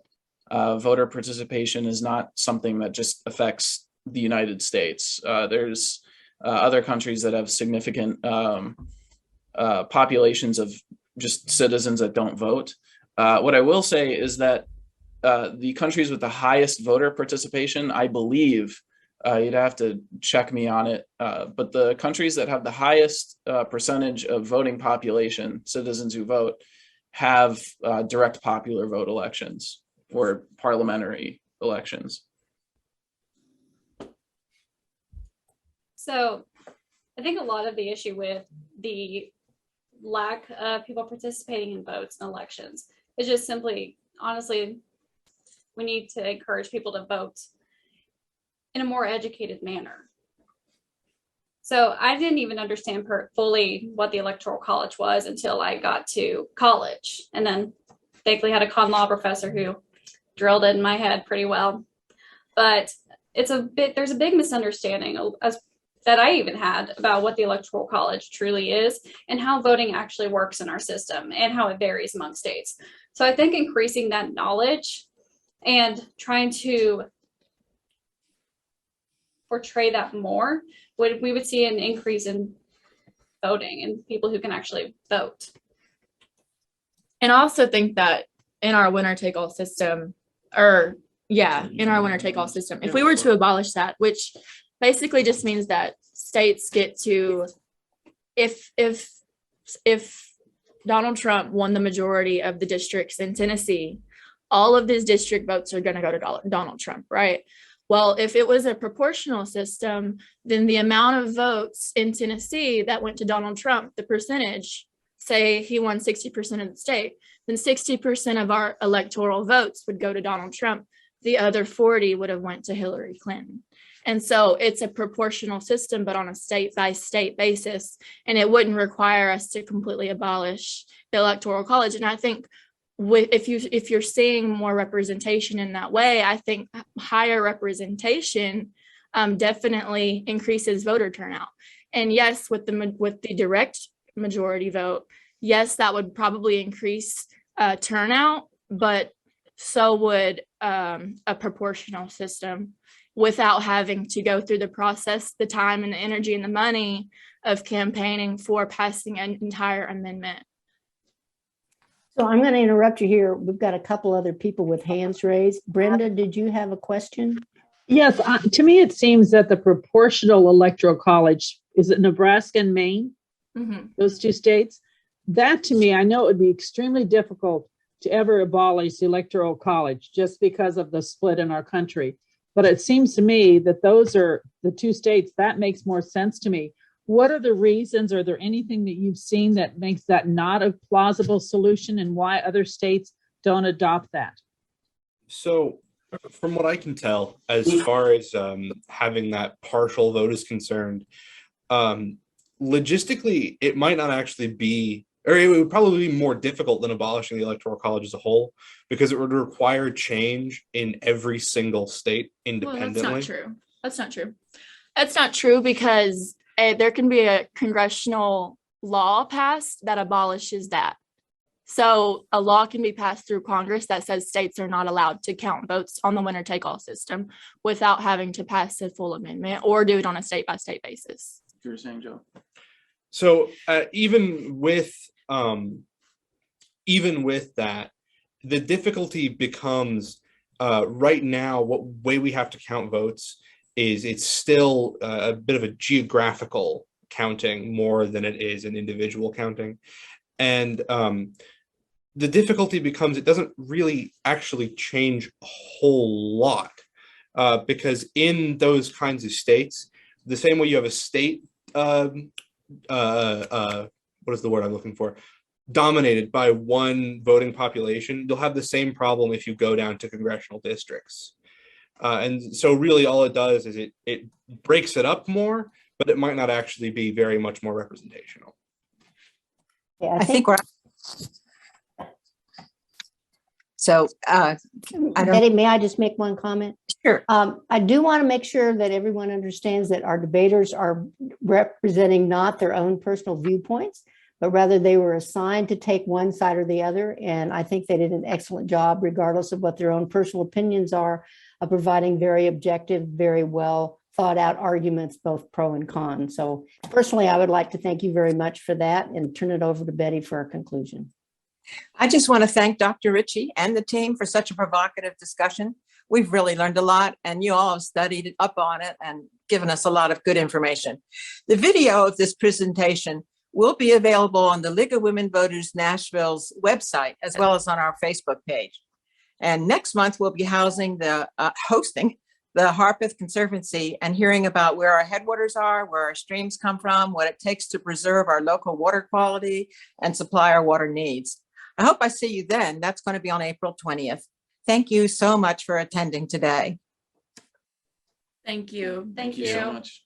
voter participation is not something that just affects the United States. There's other countries that have significant populations of just citizens that don't vote. What I will say is that the countries with the highest voter participation, I believe, you'd have to check me on it, but the countries that have the highest percentage of voting population, citizens who vote, have direct popular vote elections or parliamentary elections. So I think a lot of the issue with the lack of people participating in votes and elections is just simply, honestly, we need to encourage people to vote in a more educated manner. So I didn't even understand fully what the Electoral College was until I got to college, and then thankfully had a con law professor who drilled it in my head pretty well. But there's a big misunderstanding that I even had about what the Electoral College truly is and how voting actually works in our system and how it varies among states. So I think increasing that knowledge and trying to portray that more, we would see an increase in voting and people who can actually vote. And I also think that in our winner-take-all system, if we were to abolish that, which basically just means that states get to, if Donald Trump won the majority of the districts in Tennessee, all of these district votes are going to go to Donald Trump, right? Well, if it was a proportional system, then the amount of votes in Tennessee that went to Donald Trump, the percentage, say he won 60% of the state, then 60% of our electoral votes would go to Donald Trump. The other 40 would have went to Hillary Clinton. And so it's a proportional system, but on a state by state basis, and it wouldn't require us to completely abolish the Electoral College. And I think if you're seeing more representation in that way, I think higher representation definitely increases voter turnout. And yes, with the direct majority vote, yes, that would probably increase turnout, but so would a proportional system, without having to go through the process, the time and the energy and the money of campaigning for passing an entire amendment. So I'm going to interrupt you here. We've got a couple other people with hands raised. Brenda, did you have a question? Yes, to me, it seems that the proportional electoral college, is it Nebraska and Maine? Mm-hmm. Those two states? That to me, I know it would be extremely difficult to ever abolish the electoral college just because of the split in our country. But it seems to me that those are the two states that makes more sense to me. What are the reasons? Are there anything that you've seen that makes that not a plausible solution, and why other states don't adopt that? So from what I can tell, as far as having that partial vote is concerned, logistically, it might not actually be, or it would probably be more difficult than abolishing the Electoral College as a whole, because it would require change in every single state independently. Well, that's not true. That's not true because there can be a congressional law passed that abolishes that. So a law can be passed through Congress that says states are not allowed to count votes on the winner-take-all system without having to pass a full amendment or do it on a state-by-state basis. You were saying, Joe? So even with that, the difficulty becomes right now, what way we have to count votes is it's still a bit of a geographical counting more than it is an individual counting. And the difficulty becomes it doesn't really actually change a whole lot because in those kinds of states, the same way you have a state what is the word I'm looking for? Dominated by one voting population, you'll have the same problem if you go down to congressional districts. And so really all it does is it breaks it up more, but it might not actually be very much more representational. Yeah, I think we're. So, I don't, Betty, may I just make one comment? sure. I do want to make sure that everyone understands that our debaters are representing not their own personal viewpoints, but rather they were assigned to take one side or the other. And I think they did an excellent job, regardless of what their own personal opinions are, of providing very objective, very well thought out arguments, both pro and con. So personally, I would like to thank you very much for that and turn it over to Betty for a conclusion. I just want to thank Dr. Ritchie and the team for such a provocative discussion. We've really learned a lot, and you all have studied up on it and given us a lot of good information. The video of this presentation will be available on the League of Women Voters Nashville's website, as well as on our Facebook page. And next month, we'll be hosting the Harpeth Conservancy and hearing about where our headwaters are, where our streams come from, what it takes to preserve our local water quality and supply our water needs. I hope I see you then. That's going to be on April 20th. Thank you so much for attending today. Thank you. Thank Thank you so you. much.